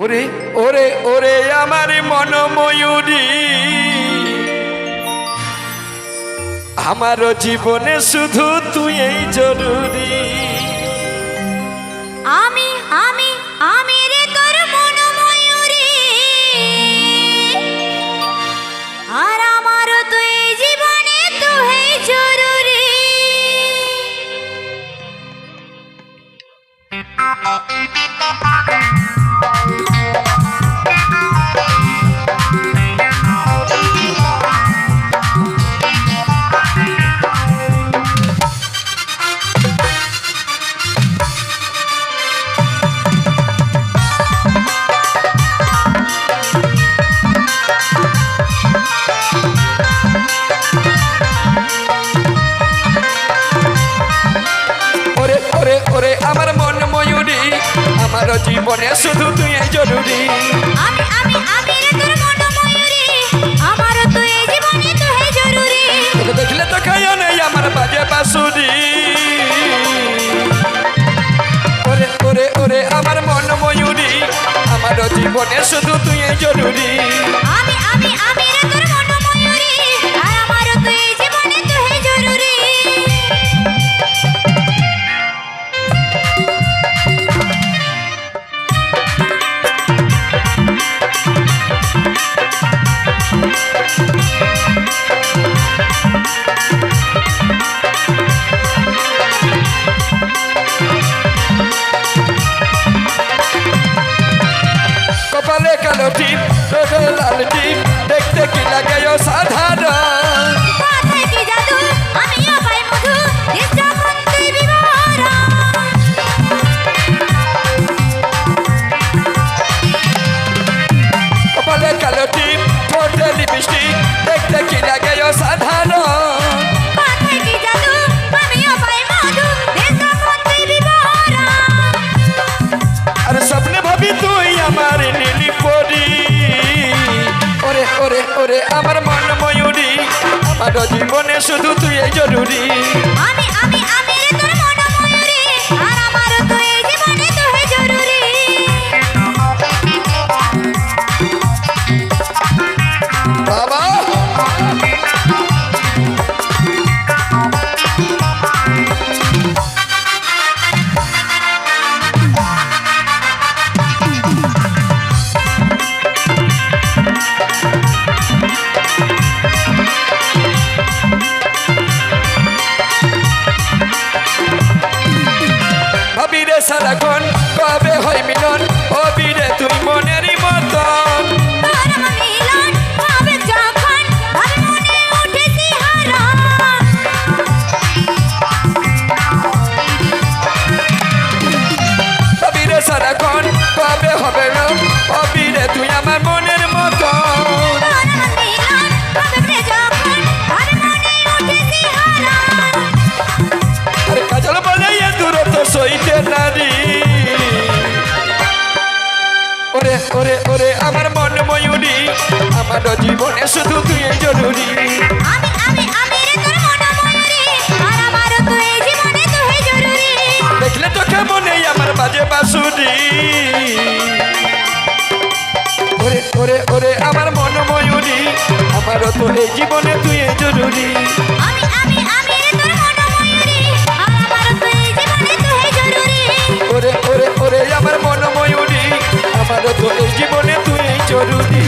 ওরে ওরে ওরে আমার মন ময়ূরী, আমার জীবনে শুধু তুই এই জরুরি। আমি আমি আমি রে তোর মন ময়ূরী, আর আমার তুই জীবনে তুই জরুরি। আমার মন ময়ূরী, আমার জীবনে শুধু তুই জরুরি। আমি আমি আমি রে তোর মন ময়ূরী, আমার তুই জীবনে তুই জরুরি। তোকে দেখলে তো খায় নেই আমার বাজে বাঁশুরি। ওরে ওরে ওরে আমার মন ময়ূরী, আমার জীবনে শুধু তুই জরুরি। আমি আমি আমি রে তোর মন ময়ূরী, আর আমার তুই জীবনে তুই জরুরি। কপালে কালো টিপ, চোখে লাল টিপ, দেখতে কি লাগে অসাধারণ। কথায় কি জাদু, আমিও পাই মধু, দিস যখন তুই বিবরণ। কপালে কালো টিপ, ঠোঁটে লিপস্টিক, দেখতে কি লাগে অসাধারণ। কথায় কি জাদু, আমিও পাই মধু, দিস যখন তুই বিবরণ। আর স্বপ্নে ভাবি তুই আমার নীলি পরি। ওরে ওরে ওরে আমার মন ময়ূরী, আমার জীবনে শুধু তুই জরুরি। আমি আমি আমি রে তোর মন ময়ূরী, আর আমার তুই জীবনে তুই জরুরি। বাবা ভাবি রে সারাক্ষণ কবে হয় মিলন, হবি রে তুই মনেরই মতন। তোর মিলন হবে যখন, ভাবে মনে ওঠে শিহরণ। ভাবি রে সারাক্ষণ কবে হবে না, হবি রে তুই আমার মনের মতন। তোর মিলন হবে যখন, ভাবে মনে ওঠে শিহরণ। আরে কাজল বলে এ দূরত্ব সইতে নারী। ওরে ওরে ওরে আমার মন ময়ূরী, আমার জীবনে শুধু তুই জরুরি। আমি আমি আমি রে তোর মন ময়ূরী, আর আমার তুই জীবনে তুই জরুরি। দেখলে তো কেমন এই আমার বাজে বাঁশুরি। ওরে ওরে ওরে আমার মন ময়ূরী, আমারও তো এই জীবনে তুই জরুরি। আমি আমি আমি রে তোর মন ময়ূরী, আর আমার তুই জীবনে তুই জরুরি। ওরে ওরে ওরে আমার মন ময়ূরী, আমারও তো এই জীবনে তুই জরুরি।